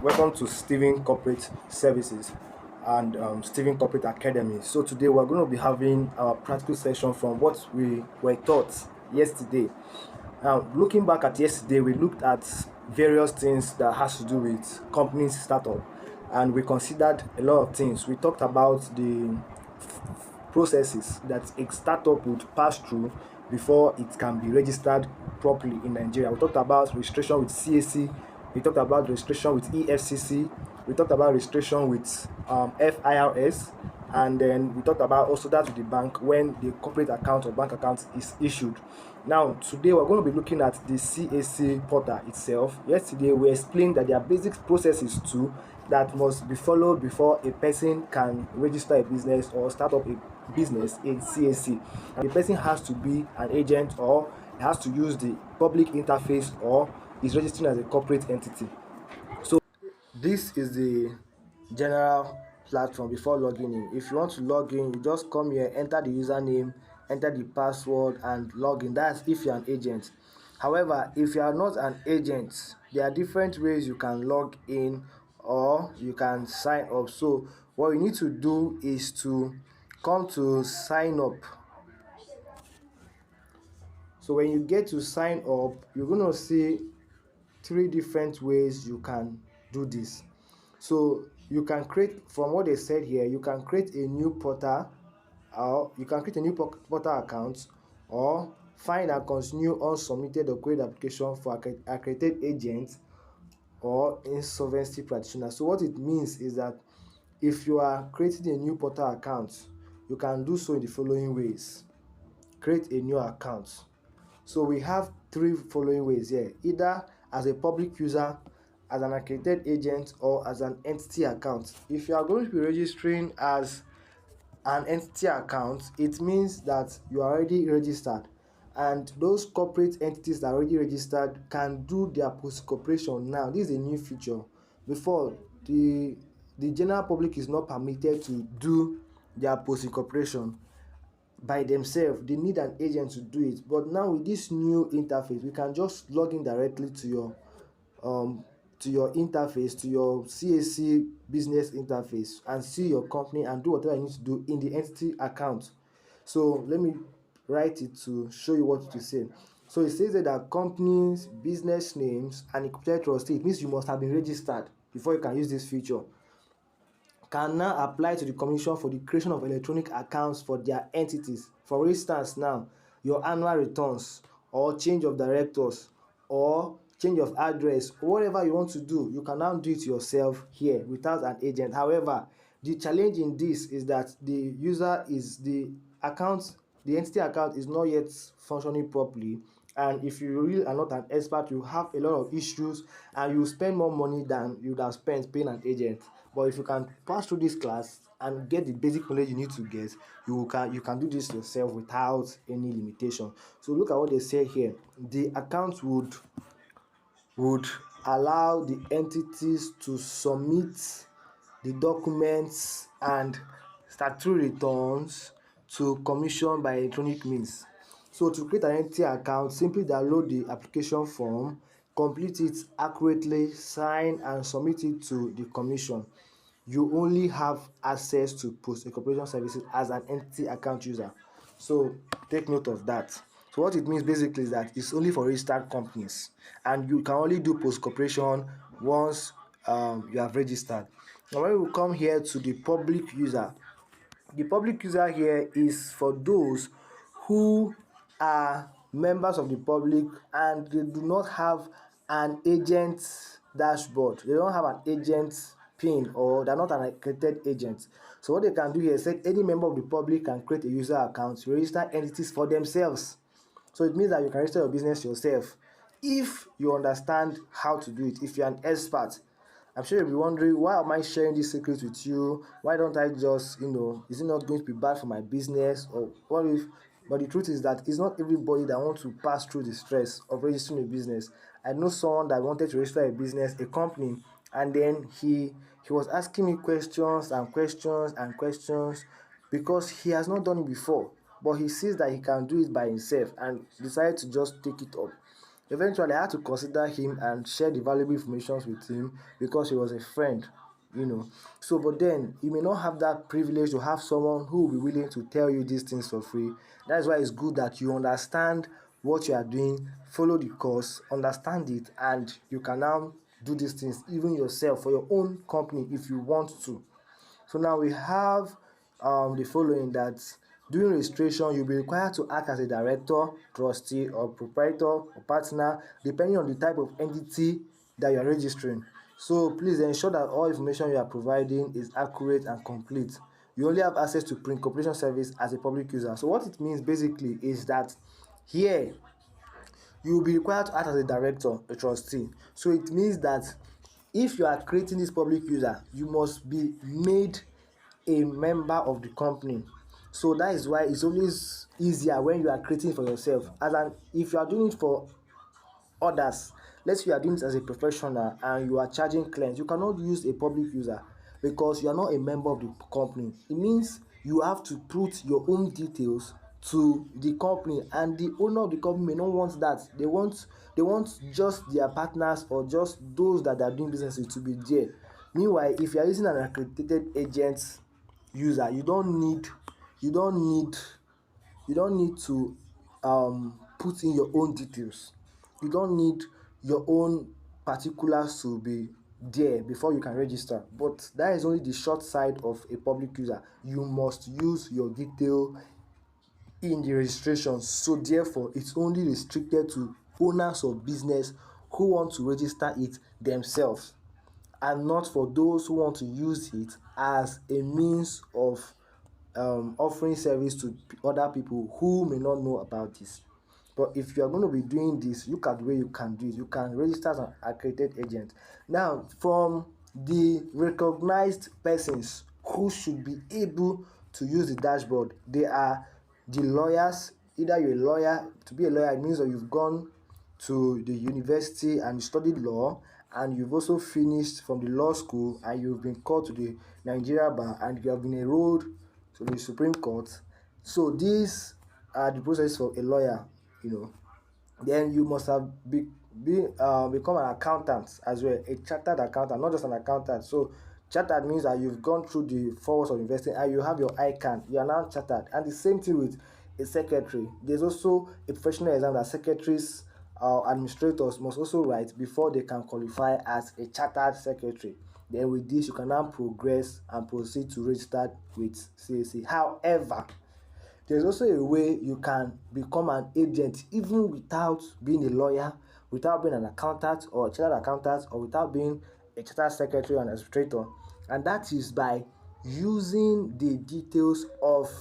Welcome to Steven Corporate Services and Steven Corporate Academy. So today we're going to be having our practical session from what we were taught yesterday. Now, looking back at yesterday, we looked at various things that has to do with companies startup, and we considered a lot of things. We talked about the processes that a startup would pass through before it can be registered properly in Nigeria. We talked about registration with CAC, we talked about registration with EFCC, we talked about registration with FIRS, and then we talked about also that with the bank when the corporate account or bank account is issued. Now, today we're going to be looking at the CAC portal itself. Yesterday we explained that there are basic processes too that must be followed before a person can register a business or start up a business in CAC. And the person has to be an agent or has to use the public interface or is registering as a corporate entity. So this is the general platform before logging in. If you want to log in, you just come here, enter the username, enter the password and log in. That's if you're an agent. However, if you are not an agent, there are different ways you can log in or you can sign up. So what you need to do is to come to sign up. So when you get to sign up, you're going to see three different ways you can do this. So you can create, from what they said here, you can create a new portal, or you can create a new portal account, or find and continue unsubmitted or create application for accredited agents or insolvency practitioner. So what it means is that if you are creating a new portal account, you can do so in the following ways. Create a new account. So we have three following ways here: either as a public user, as an accredited agent, or as an entity account. If you are going to be registering as an entity account, it means that you are already registered, and those corporate entities that are already registered can do their post incorporation now. This is a new feature. Before, the general public is not permitted to do their post incorporation by themselves. They need an agent to do it. But now with this new interface, we can just log in directly to your interface, to your CAC business interface, and see your company and do whatever you need to do in the entity account. So let me write it to show you what to say. So it says that companies, business names, and incorporated trustee, it means you must have been registered before you can use this feature, can now apply to the commission for the creation of electronic accounts for their entities. For instance, now your annual returns or change of directors or change of address, whatever you want to do, you can now do it yourself here without an agent. However, the challenge in this is that the entity account is not yet functioning properly, and if you really are not an expert, you have a lot of issues and you spend more money than you would have spent paying an agent. But if you can pass through this class and get the basic knowledge you need to get, you can do this yourself without any limitation. So look at what they say here. The account would allow the entities to submit the documents and statutory returns to commission by electronic means. So to create an entity account, simply download the application form, complete it accurately, sign and submit it to the commission. You only have access to post incorporation services as an entity account user. So take note of that. So what it means basically is that it's only for registered companies, and you can only do post incorporation once you have registered. Now when we come here to the public user here is for those who are members of the public and they do not have an agent dashboard. They don't have an agent pin, or they're not an accredited agent. So what they can do here is that any member of the public can create a user account to register entities for themselves. So it means that you can register your business yourself if you understand how to do it. If you're an expert, I'm sure you'll be wondering, why am I sharing this secret with you? Why don't I just, is it not going to be bad for my business? Or what if? But the truth is that it's not everybody that wants to pass through the stress of registering a business. I know someone that wanted to register a business, a company, and then he was asking me questions and questions and questions because he has not done it before, but he sees that he can do it by himself and decided to just take it up. eventually I had to consider him and share the valuable information with him because he was a friend, So, but then you may not have that privilege to have someone who will be willing to tell you these things for free. That is why it's good that you understand what you are doing, follow the course, understand it, and you can now do these things even yourself for your own company if you want to. So now we have the following: that during registration, you'll be required to act as a director, trustee, or proprietor or partner, depending on the type of entity that you are registering. So please ensure that all information you are providing is accurate and complete. You only have access to pre-incorporation service as a public user. So what it means basically is that here you will be required to act as a director, a trustee. So it means that if you are creating this public user, you must be made a member of the company. So that is why it's always easier when you are creating for yourself. If you are doing it for others, let's say you are doing it as a professional and you are charging clients, you cannot use a public user because you are not a member of the company. It means you have to put your own details to the company, and the owner of the company may not want that. They want just their partners or just those that they are doing business with to be there. Meanwhile, if you are using an accredited agent user, you don't need to put in your own details. You don't need your own particulars to be there before you can register. But that is only the short side of a public user. You must use your detail in the registration. So therefore, it's only restricted to owners of business who want to register it themselves, and not for those who want to use it as a means of offering service to other people who may not know about this. But if you are going to be doing this, look at the way you can do it. You can register as an accredited agent. Now, from the recognized persons who should be able to use the dashboard, they are the lawyers. Either you're a lawyer. To be a lawyer, it means that you've gone to the university and you studied law, and you've also finished from the law school and you've been called to the Nigeria bar and you have been enrolled to the Supreme Court. So these are the process for a lawyer, you know. Then you must have become an accountant as well, a chartered accountant, not just an accountant. So chartered means that you've gone through the 4 years of investing and you have your ICANN. You are now chartered. And the same thing with a secretary. There's also a professional exam that secretaries administrators must also write before they can qualify as a chartered secretary. Then with this, you can now progress and proceed to register with CAC. However, there's also a way you can become an agent even without being a lawyer, without being an accountant or a chartered accountant, or without being a chartered secretary and administrator, and that is by using the details of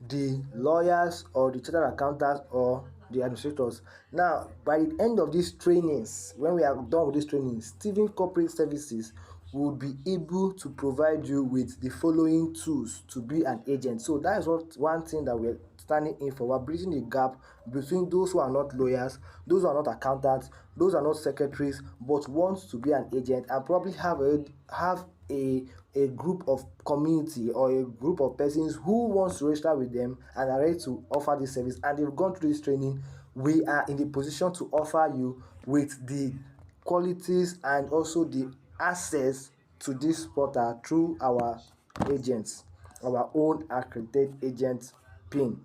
the lawyers or the chartered accountants or the administrators. Now, by the end of these trainings, when we are done with these trainings, Steven Corporate Services will be able to provide you with the following tools to be an agent. So that is one thing that we're standing in for. We're bridging the gap between those who are not lawyers, those who are not accountants, those who are not secretaries, but want to be an agent and probably have a group of community or a group of persons who wants to register with them and are ready to offer this service, and they've gone through this training. We are in the position to offer you with the qualities and also the access to this portal through our agents, our own accredited agent pin.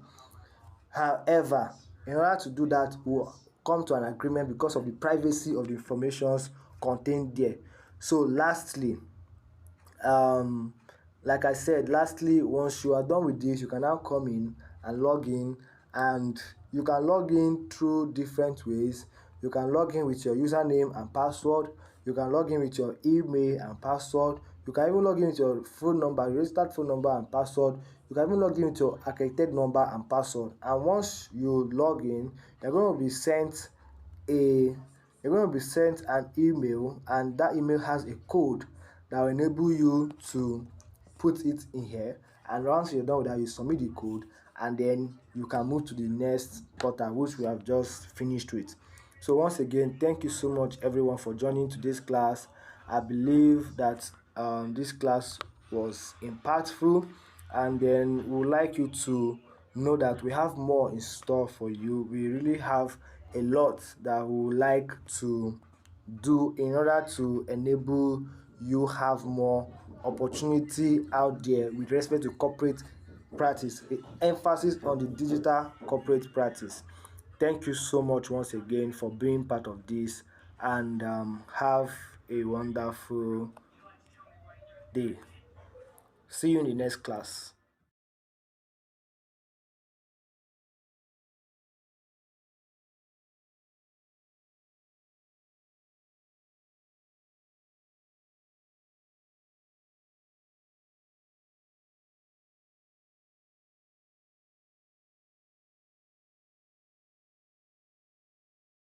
However, in order to do that, we'll come to an agreement because of the privacy of the informations contained there. So lastly, um like I said, once you are done with this, you can now come in and log in, and you can log in through different ways. You can log in with your username and password. You can log in with your email and password. You can even log in with your phone number, registered phone number and password. You can even log in with your accredited number and password. And once you log in, you're going to be sent a you're going to be sent an email, and that email has a code that will enable you to put it in here. And once you're done with that, you submit the code, and then you can move to the next portal, which we have just finished with. So once again, thank you so much everyone for joining today's class. I believe that this class was impactful, and then we would like you to know that we have more in store for you. We really have a lot that we would like to do in order to enable you have more opportunity out there with respect to corporate practice, emphasis on the digital corporate practice. Thank you so much once again for being part of this, and have a wonderful day. See you in the next class.